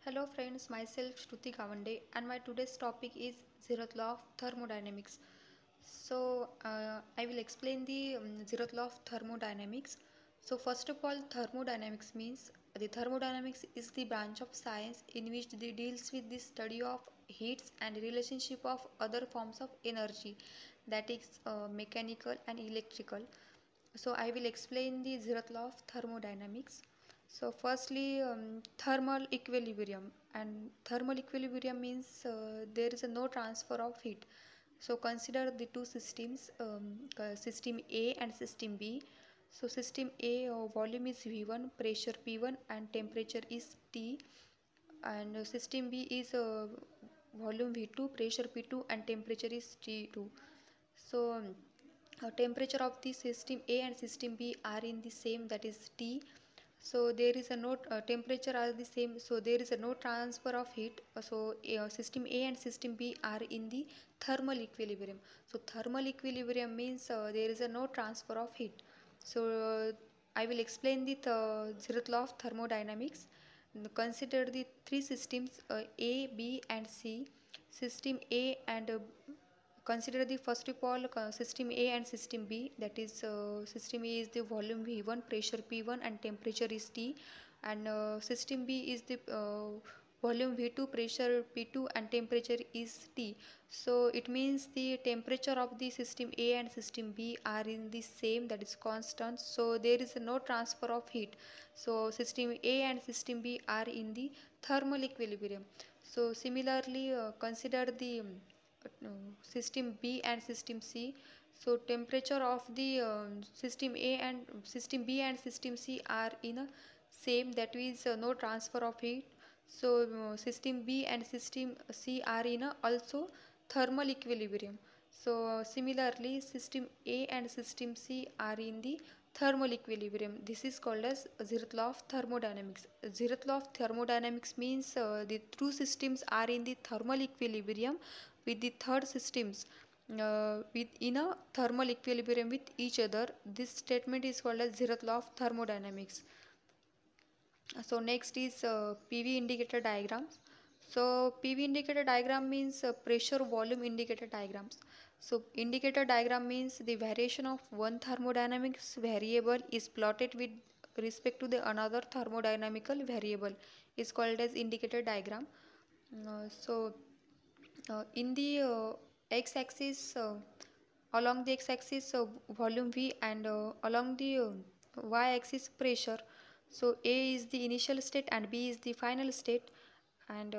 Hello friends, myself Shruti Kavande and my today's topic is zeroth law of thermodynamics. I will explain the zeroth law of thermodynamics. So first of all, thermodynamics means the thermodynamics is the branch of science in which it deals with the study of heats and relationship of other forms of energy, that is mechanical and electrical. So I will explain the zeroth law of thermodynamics. So firstly, thermal equilibrium, and thermal equilibrium means there is a no transfer of heat. So consider the two systems, system A and system B. So system A, volume is V1, pressure P1 and temperature is T, and system B is volume V2, pressure P2 and temperature is T2. So temperature of the system A and system B are in the same, that is T. So there is a no temperature are the same, so there is a no transfer of heat. System A and system B are in the thermal equilibrium. So thermal equilibrium means there is a no transfer of heat. So I will explain the zeroth law of thermodynamics. Consider the three systems A, B and C. System A and consider the first of all system A and system B, that is system A is the volume V1, pressure P1 and temperature is T, and system B is the volume V2, pressure P2 and temperature is T. So it means the temperature of the system A and system B are in the same, that is constant, so there is no transfer of heat. So system A and system B are in the thermal equilibrium. So similarly consider the system B and system C. So temperature of the system A and system B and system C are in a same, that is no transfer of heat. So system B and system C are in a also thermal equilibrium. So similarly system A and system C are in the thermal equilibrium. This is called as zeroth law of thermodynamics. Zeroth law of thermodynamics means the two systems are in the thermal equilibrium with the third systems with in a thermal equilibrium with each other. This statement is called as zeroth law of thermodynamics. So next is PV indicator diagrams. So PV indicator diagram means pressure volume indicator diagrams. So indicator diagram means the variation of one thermodynamics variable is plotted with respect to the another thermodynamical variable is called as indicator diagram. In the x-axis, along the x-axis volume V, and along the y-axis pressure. So A is the initial state and B is the final state, and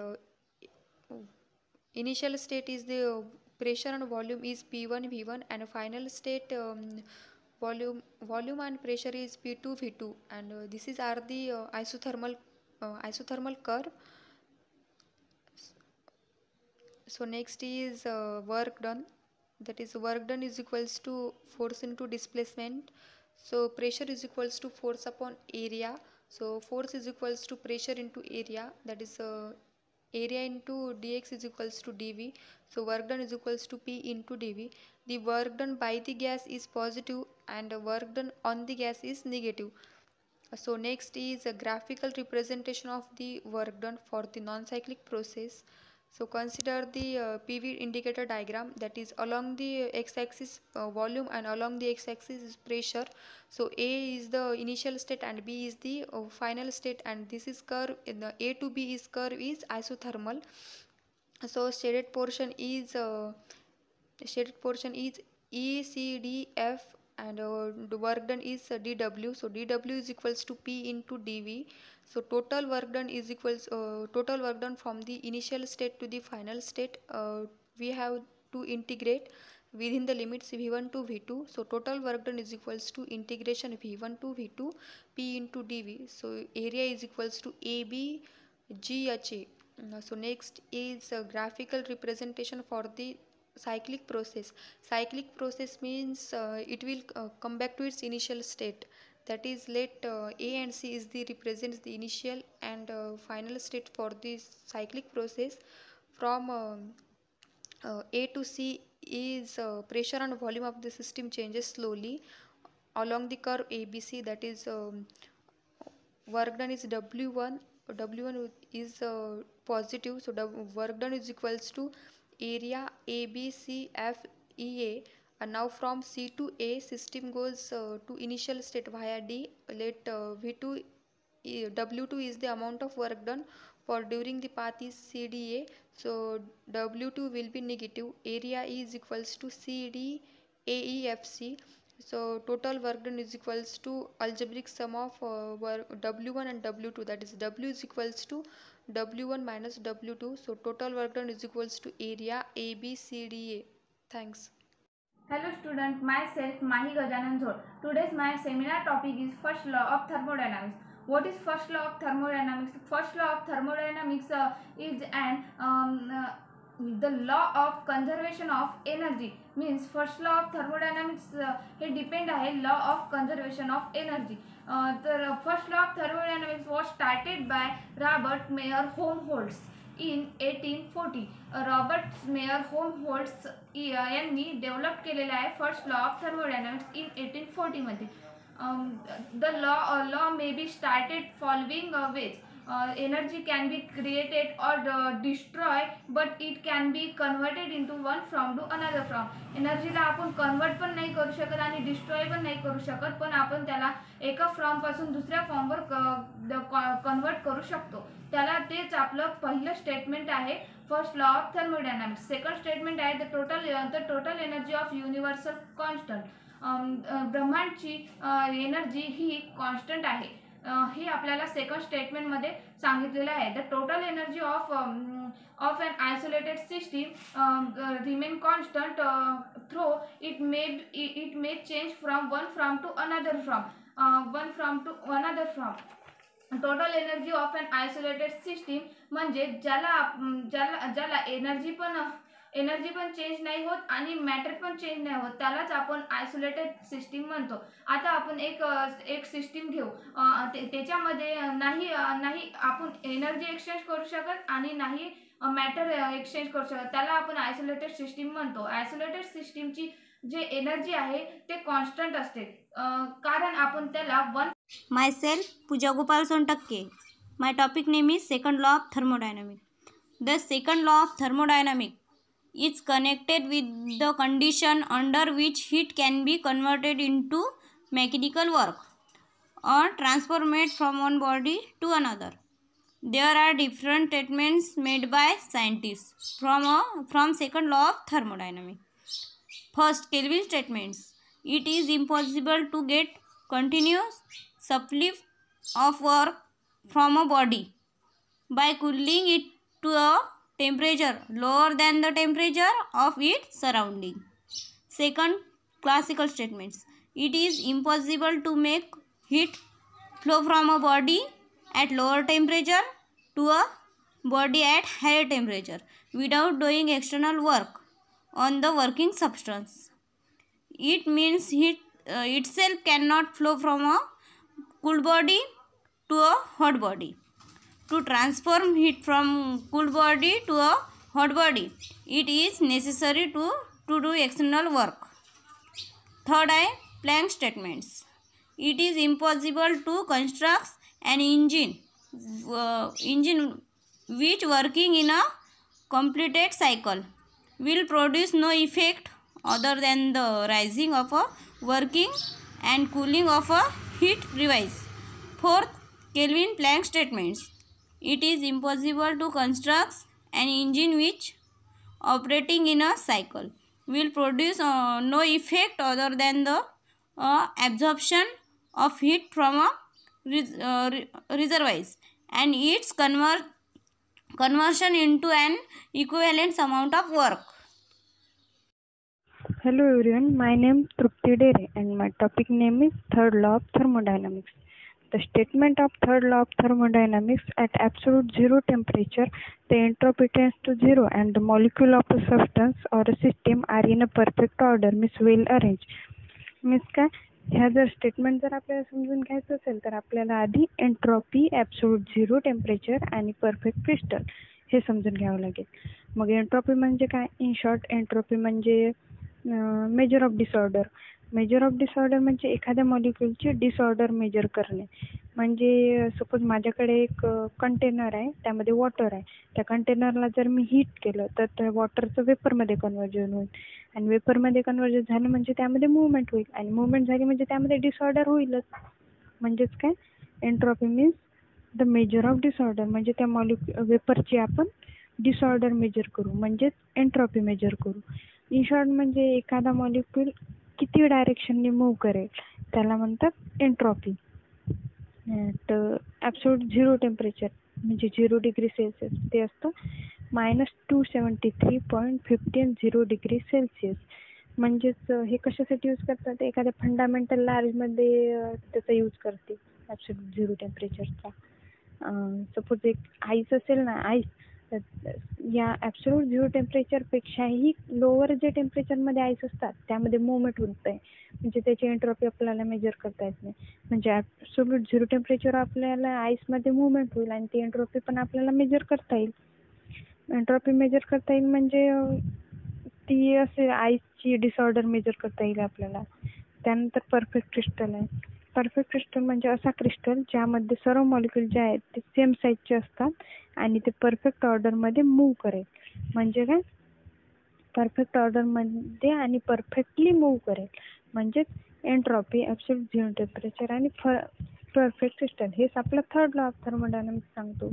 initial state is the pressure and volume is P1 V1, and final state volume and pressure is P2 V2, and this is are the isothermal curve. So next is work done, that is work done is equals to force into displacement. So pressure is equals to force upon area. So force is equals to pressure into area, that is area into dx is equals to dv. So work done is equals to p into dv. The work done by the gas is positive and work done on the gas is negative. So next is a graphical representation of the work done for the non-cyclic process. So consider the PV indicator diagram, that is along the x-axis volume and along the x-axis is pressure. So A is the initial state and B is the final state, and this is curve in the A to B is curve is isothermal. So shaded portion is E, C, D, F, and the work done is dw. So dw is equals to p into dv. So total work done is equals total work done from the initial state to the final state, we have to integrate within the limits v1 to v2. So total work done is equals to integration v1 to v2 p into dv. So area is equals to ab gha. So next is a graphical representation for the cyclic process. Cyclic process means it will come back to its initial state, that is let A and C is the represents the initial and final state for this cyclic process. From A to C is pressure and volume of the system changes slowly along the curve ABC, that is work done is W1 W1 is positive, so work done is equals to area A, B, C, F, E, A. And now from C to A, system goes to initial state via D. Let V2 W2 is the amount of work done for during the path is CDA. So W2 will be negative. Area E is equals to CD AEFC. So total work done is equals to algebraic sum of W1 and W2, that is W is equals to W1 minus W2. So total work done is equals to area ABCDA. Thanks. Hello student, myself Mahi Gajanan Zod. Today's my seminar topic is first law of thermodynamics. What is first law of thermodynamics? First law of thermodynamics is the law of conservation of energy. Means first law of thermodynamics हे depend आहे law of conservation of energy. The first law of thermodynamics was started by Robert Mayer Helmholtz in 1840. Robert Mayer Helmholtz यांनी develop केलेला आहे first law of thermodynamics in 1840 मध्ये. The law may be started following ways. Energy can be created or destroy but it can be converted into one form to another form. एनर्जीला आपण convert पण नाही करू शकत आणि डिस्ट्रॉय पण नाही करू शकत, पण आपण त्याला एका फॉर्म पासून दुसऱ्या फॉर्मवर कन्वर्ट करू शकतो. त्याला तेच आपलं पहिलं स्टेटमेंट आहे first law of thermodynamics. Second statement आहे the total energy of universal constant. ब्रह्मांडची एनर्जी ही कॉन्स्टंट आहे हे आपल्याला सेकंड स्टेटमेंटमध्ये सांगितलेलं आहे. The total energy of an isolated system remain constant through it may change from one form to another form. Total energy of an isolated system म्हणजे ज्याला एनर्जी पण चेंज नाही होत आणि मॅटर पण चेंज नाही होत त्यालाच आपण आयसोलेटेड सिस्टीम म्हणतो. आता आपण एक सिस्टीम घेऊ, त्याच्यामध्ये नाही आपण एनर्जी एक्सचेंज करू शकत आणि नाही मॅटर एक्सचेंज करू शकत, त्याला आपण आयसोलेटेड सिस्टीम म्हणतो. आयसोलेटेड सिस्टीमची जे एनर्जी आहे ते कॉन्स्टंट असते कारण आपण त्याला one. Myself, Pooja Gopal Sontakke. My topic name is second law of thermodynamics. The second law of thermodynamics is connected with the condition under which heat can be converted into mechanical work or transformed from one body to another. There are different statements made by scientists from second law of thermodynamics. First, Kelvin statements. It is impossible to get continuous supply of work from a body by cooling it to a temperature lower than the temperature of its surrounding. Second, classical statements. It is impossible to make heat flow from a body at lower temperature to a body at higher temperature without doing external work on the working substance. It means heat itself cannot flow from a cool body to a hot body. To transform heat from cool body to a hot body, it is necessary to do external work. Third, Planck statements. It is impossible to construct an engine which working in a completed cycle will produce no effect other than the rising of a working and cooling of a heat device. Fourth, Kelvin Planck statements. It is impossible to construct an engine which operating in a cycle will produce no effect other than the absorption of heat from a reservoirs and its conversion into an equivalent amount of work. Hello everyone, my name is Trupti Dere and my topic name is third law of thermodynamics. The statement of third law of thermodynamics: at absolute zero temperature, the entropy tends to zero and the molecule of a substance or a system are in a perfect order, means well arranged. Means काय, ह्या जर statement जर आपल्याला समजून घ्यायचं असेल तर आपल्याला आधी एंट्रोपी, ॲब्सोल्यूट झिरो टेम्परेचर आणि परफेक्ट क्रिस्टल हे समजून घ्यावं लागेल. मग एंट्रोपी म्हणजे काय? इन शॉर्ट, एंट्रोपी म्हणजे measure of disorder. Measure of disorder म्हणजे एखाद्या मॉलिक्यूलची डिसऑर्डर मेजर करणे. म्हणजे सपोज माझ्याकडे एक कंटेनर आहे, त्यामध्ये वॉटर आहे. त्या कंटेनरला जर मी हीट केलं तर त्या वॉटरचं वेपरमध्ये कन्व्हर्जन होईल, आणि वेपरमध्ये कन्व्हर्जन झालं म्हणजे त्यामध्ये मूव्हमेंट होईल, आणि मूव्हमेंट झाली म्हणजे त्यामध्ये डिसऑर्डर होईलच. म्हणजेच काय, entropy means the measure of disorder. म्हणजे त्या वेपरची आपण डिसऑर्डर मेजर करू, म्हणजेच एंट्रॉपी मेजर करू. इन शॉर्ट म्हणजे एखादा मॉलिक्यूल किती डायरेक्शनने मूव्ह करेल त्याला म्हणतात entropy. At absolute zero temperature म्हणजे 0 डिग्री सेल्सिअस ते असतं -273.15 डिग्री सेल्सिअस. म्हणजेच हे कशासाठी यूज करतात, एखाद्या फंडामेंटल लार्जमध्ये त्याचा यूज करते ॲब्सोल्यूट झिरो टेम्परेचरचा. सपोज एक आईस असेल ना, आईस, तर या ॲब्सोल्यूट झिरो टेम्परेचरपेक्षाही लोअर जे टेम्परेचरमध्ये आईस असतात त्यामध्ये मूव्हमेंट होत आहे, म्हणजे त्याची एंट्रॉपी आपल्याला मेजर करता येत नाही. म्हणजे ॲब्सोल्यूट झिरो टेम्परेचर आपल्याला आईसमध्ये मूव्हमेंट होईल आणि ती एंट्रॉपी पण आपल्याला मेजर करता येईल. एंट्रॉपी मेजर करता येईल म्हणजे ती असे आईसची डिसऑर्डर मेजर करता येईल आपल्याला. त्यानंतर परफेक्ट क्रिस्टल आहे. परफेक्ट क्रिस्टल म्हणजे असा क्रिस्टल ज्यामध्ये सर्व मॉलिक्यूल जे आहेत ते सेम साईजचे असतात आणि ते परफेक्ट ऑर्डरमध्ये मूव्ह करेल. म्हणजे काय, परफेक्ट ऑर्डरमध्ये आणि परफेक्टली मूव्ह करेल, म्हणजेच एंट्रॉपी, ॲब्सोल्यूट झिरो टेम्परेचर आणि परफेक्ट क्रिस्टल. हेच आपला थर्ड लॉ ऑफ थर्मोडायनामिक्स सांगतो.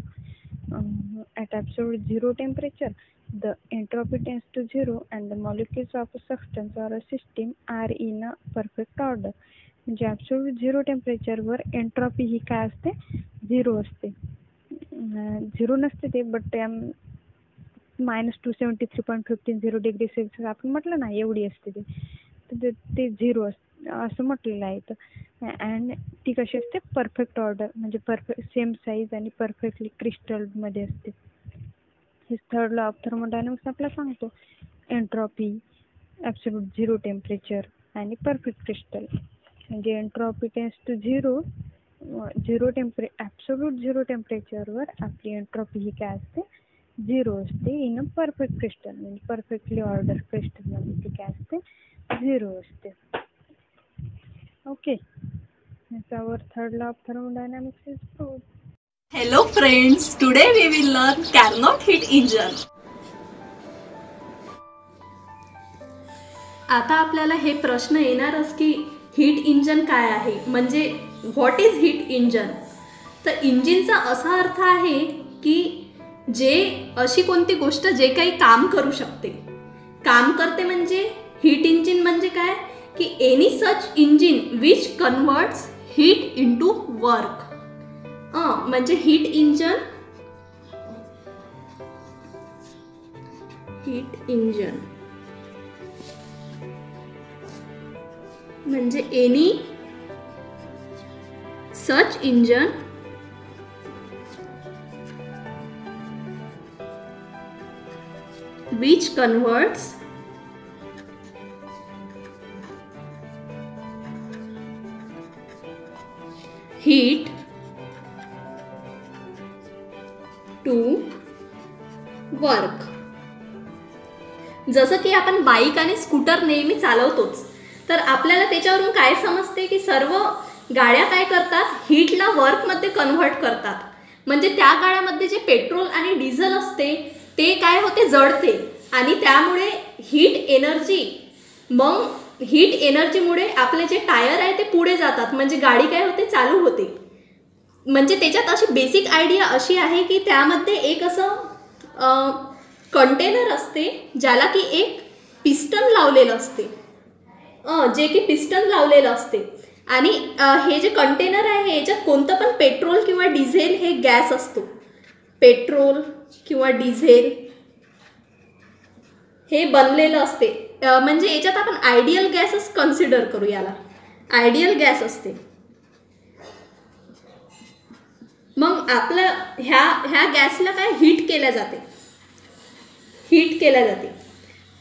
At absolute zero temperature the entropy tends to zero and the molecules of a substance or a system are in a perfect order. म्हणजे absolute zero टेम्परेचरवर entropy ही काय असते, zero असते. Zero नसते ते, but -273.15 degree Celsius आपण म्हटलं ना, एवढी असते ते झिरो असं म्हटलेलं आहे इथं. अँड ती कशी असते, परफेक्ट ऑर्डर म्हणजे परफेक्ट सेम साईज आणि परफेक्टली क्रिस्टलमध्ये असते. हे थर्ड लॉ ऑफ थर्मोडायनामिक्स आपल्याला सांगतो. एंट्रॉपी, ॲब्सोल्यूट झिरो टेम्परेचर आणि परफेक्ट क्रिस्टल. म्हणजे entropy tends to zero, absolute zero टेम्परेचरवर आपली एंट्रॉपी ही काय असते, झिरो असते. इन अ परफेक्ट क्रिस्टल म्हणजे परफेक्टली ऑर्डर क्रिस्टलमध्ये ती काय असते, झिरो असते. ओके, याच्यावर third law of thermodynamics is proved. Hello friends, today we will learn Carnot heat engine. आता आपल्याला हे प्रश्न येणारच की हीट इंजन काय आहे, म्हणजे व्हॉट इज हीट इंजन. तर इंजिनचा असा अर्थ आहे की जे अशी कोणती गोष्ट जे काही काम करू शकते, काम करते. म्हणजे हीट इंजिन म्हणजे काय की any such engine which converts heat into work. म्हणजे हीट इंजन म्हणजे any such engine which converts heat to work. जसं की आपण बाईक आणि स्कूटर नेहमी चालवतोच, तर आपल्याला त्याच्यावरून काय समजते की सर्व गाड्या काय करतात, हीटला वर्कमध्ये कन्व्हर्ट करतात. म्हणजे त्या गाड्यामध्ये जे पेट्रोल आणि डिझेल असते ते काय होते, जळते, आणि त्यामुळे हीट एनर्जीमुळे आपले जे टायर आहे ते पुढे जातात, म्हणजे गाडी काय होते, चालू होते. म्हणजे त्याच्यात अशी बेसिक आयडिया अशी आहे की त्यामध्ये एक असं कंटेनर असते ज्याला की एक पिस्टन लावलेलं असते, आणि हे जे कंटेनर आहे याच्यात कोणतं पण पेट्रोल किंवा डिझेल हे गॅस असतो. पेट्रोल किंवा डिझेल हे बनलेलं असते. म्हणजे याच्यात आपण आयडियल गॅसच कन्सिडर करू, याला आयडियल गॅस असते. मग आपलं ह्या गॅसला काय हीट केल्या जाते.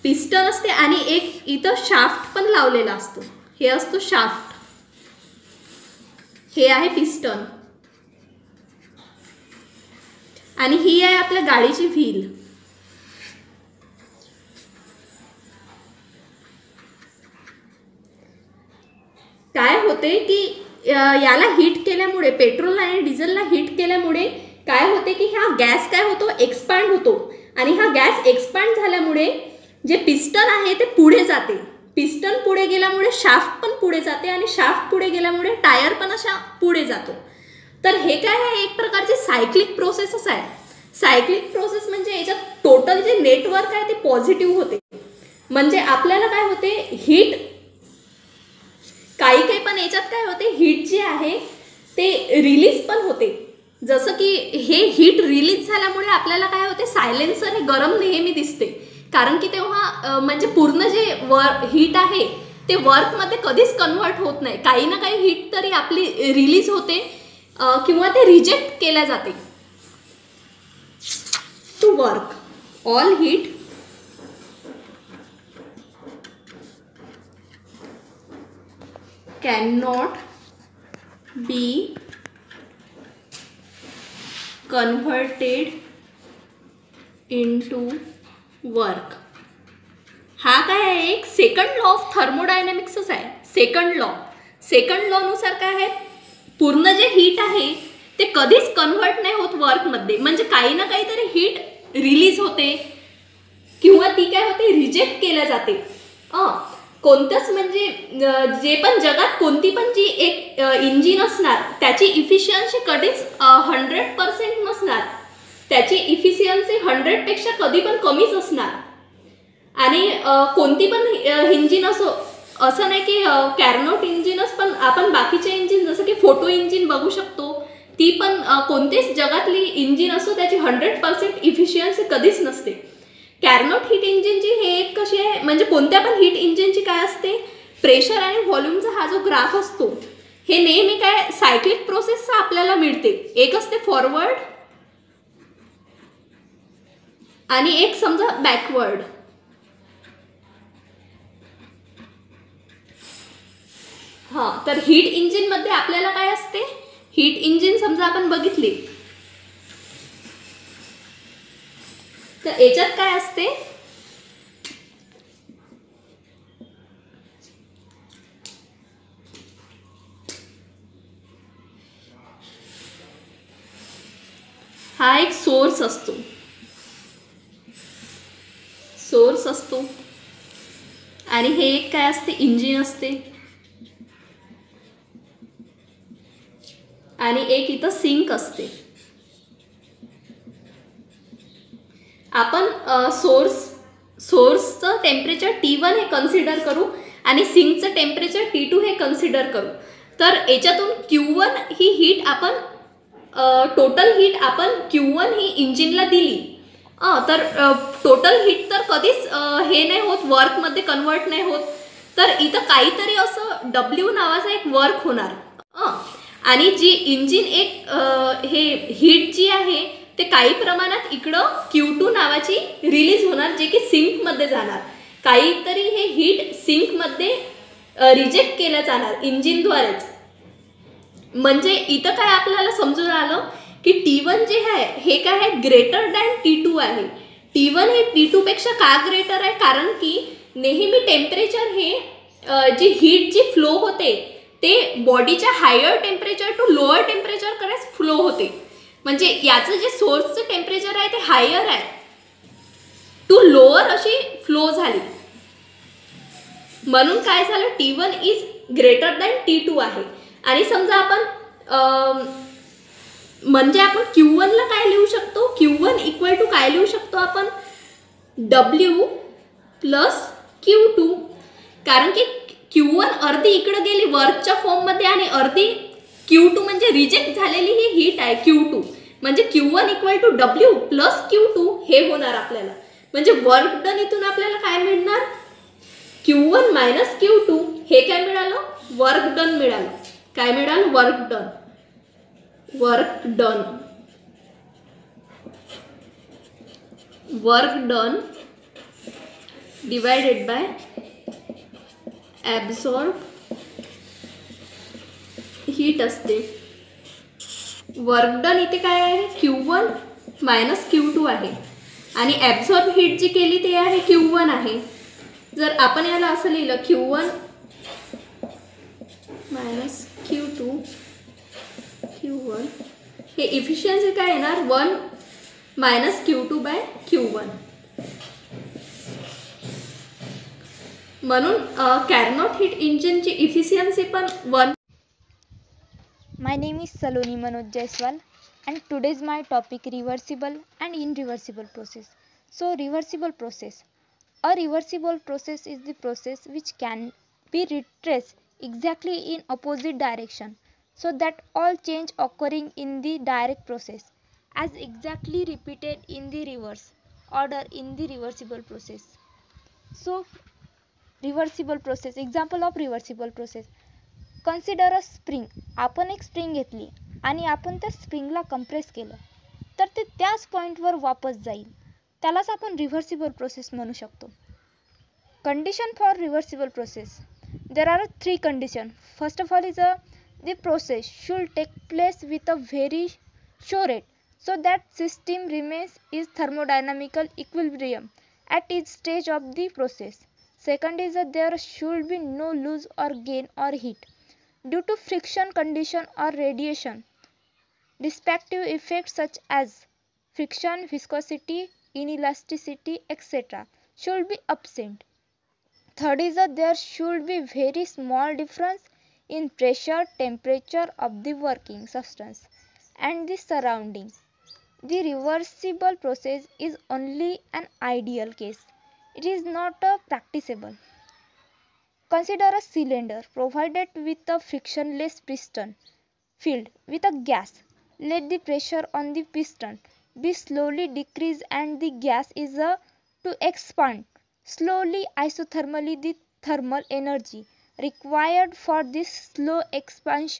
पिस्टन असते आणि एक इथं शाफ्ट पण लावलेला असतो. हे असतो शाफ्ट, हे आहे पिस्टन, आणि ही आहे आपल्या गाडीची व्हील. होते की याला हीट केल्यामुळे, पेट्रोल आणि डिझेलला हीट केल्यामुळे काय होते की हा गॅस काय होतो, एक्सपांड होतो. आणि हा गॅस एक्सपांड झाल्यामुळे जे पिस्टन आहे ते पुढे जाते. पिस्टन पुढे गेल्यामुळे शाफ्ट पण पुढे जाते आणि शाफ्ट पुढे गेल्यामुळे टायर पण अशा पुढे जातो. तर हे काय आहे, एक प्रकारची सायक्लिक प्रोसेसच आहे. सायक्लिक प्रोसेस म्हणजे याच्यात टोटल जे नेटवर्क आहे ते पॉझिटिव्ह होते. म्हणजे आपल्याला काय होते, हीट काही पण याच्यात काय होते, हीट जे आहे ते रिलीज पण होते. जसं की हे हीट रिलीज झाल्यामुळे आपल्याला काय होते, सायलेन्सर हे गरम नेहमी दिसते. कारण की तेव्हा म्हणजे पूर्ण जे हीट आहे ते वर्कमध्ये कधीच कन्वर्ट होत नाही. काही ना काही हीट तरी आपली रिलीज होते किंवा ते रिजेक्ट केल्या जाते. To work all heat cannot be converted into work. हा काय आहे, एक सेकंड लॉ ऑफ थर्मोडायनॅमिक्सच आहे. सेकंड लॉ नुसार काय आहे, पूर्ण जे हीट आहे ते कधीच कन्वर्ट नाही होत वर्कमध्ये. म्हणजे काही ना काहीतरी हीट रिलीज होते किंवा ती काय होते, रिजेक्ट केल्या जाते. कोणतंच म्हणजे जे पण जगात कोणती पण जी एक इंजिन असणार त्याची इफिशियन्सी कधीच 100% नसणार. त्याची इफिशियन्सी 100पेक्षा कधी पण कमीच असणार. आणि कोणती पण इंजिन असो, असं नाही की कॅर्नोट इंजिनच, पण आपण बाकीचे इंजिन जसं की फोटो इंजिन बघू शकतो, ती पण कोणतेच जगातली इंजिन असो त्याची 100% इफिशियन्सी कधीच नसते. कॅर्नोट हीट इंजिनची हे एक कशी आहे, म्हणजे कोणत्या पण हीट इंजिनची काय असते, प्रेशर आणि व्हॉल्यूमचा हा जो ग्राफ असतो हे नेहमी काय सायक्लिक प्रोसेसचा आपल्याला मिळते. एक असते फॉरवर्ड आणि एक समजा बॅकवर्ड. तर हीट इंजिनमध्ये आपल्याला काय असते, हीट इंजिन समजा आपण बघितली तर याच्यात काय असते, हा एक सोर्स असतो आणि हे एक काय असते, इंजिन असते आणि एक इथं सिंक असते. आपण सोर्सचं टेम्परेचर T1 हे कन्सिडर करू आणि सिंकचं टेम्परेचर T2 हे कन्सिडर करू. तर याच्यातून Q1 ही हीट आपण टोटल हीट आपण Q1 ही इंजिनला दिली. तर टोटल हीट तर कधीच हे नाही होत, वर्कमध्ये कन्वर्ट नाही होत. तर इथं काहीतरी असं W नावाचा एक वर्क होणार. आणि जी इंजिन एक हे हीट जी आहे ते काही प्रमाणात इकडं Q2 नावाची रिलीज होणार, जे की सिंकमध्ये जाणार. काहीतरी हे हीट सिंकमध्ये रिजेक्ट केलं जाणार इंजिनद्वारेच. म्हणजे इथं काय आपल्याला समजून आलं की T1 जे आहे हे काय आहे, ग्रेटर दॅन T2 आहे. T1 हे T2पेक्षा का ग्रेटर आहे, कारण की नेहमी टेम्परेचर हे जी हीट जी फ्लो होते ते बॉडीच्या हायर टेम्परेचर टू लोअर टेम्परेचरकडे फ्लो होते. म्हणजे याचं जे सोर्सचं टेम्परेचर आहे ते हायर आहे टू लोअर अशी फ्लो झाली. म्हणून काय झालं, T1 is greater than T2 आहे. आणि समजा आपण म्हणजे आपण Q1ला काय लिहू शकतो, Q1 इक्वल टू काय लिहू शकतो आपण, W प्लस Q2. कारण की Q1 अर्धी इकडे गेली वर्कच्या फॉर्ममध्ये आणि अर्धी Q2 म्हणजे रिजेक्ट झालेली ही हीट आहे Q2. म्हणजे Q1 equal to W plus Q2 हे होणार आपल्याला. म्हणजे वर्क डन इथून आपल्याला काय मिळणार, Q1 मायनस Q2. हे काय मिळालं, वर्क डन मिळालं. काय मिळालं, work done divided by absorb heat असते. वर्क डन इथे काय आहे, Q1 मायनस Q2 आहे आणि ॲब्सॉर्ब हीट जी केली ते आहे Q1 आहे. जर आपण याला असं लिहिलं Q1 मायनस Q2 Q1, हे इफिशियन्सी काय येणार 1 मायनस Q2 बाय Q1. म्हणून कॅरनॉट हीट इंजिनची इफिशियन्सी पण 1. My name is Saloni Manoj Jaiswal and today's my topic reversible and irreversible process. So reversible process. A reversible process is the process which can be retraced exactly in opposite direction so that all change occurring in the direct process as exactly repeated in the reverse order in the reversible process. So reversible process, example of reversible process. Consider a spring. आपण एक spring घेतली आणि आपण त्या स्प्रिंगला compress केलं तर ते त्याच पॉईंटवर वापस जाईल, त्यालाच आपण रिव्हर्सिबल प्रोसेस म्हणू शकतो. Condition for reversible process, there are 3 condition. First of all is the process should take place with a very slow rate so that system remains is thermodynamical equilibrium at each stage of the process. Second is that there should be no loss or gain or heat due to friction condition or radiation. Respective effects such as friction, viscosity, inelasticity, etc. should be absent. Third is that there should be very small difference in pressure, temperature of the working substance and the surrounding. The reversible process is only an ideal case. It is not practicable. Consider a cylinder provided with a frictionless piston filled with a gas. Let the pressure on the piston be slowly decreased and the gas is to expand slowly. Isothermally, the thermal energy required for this slow expansion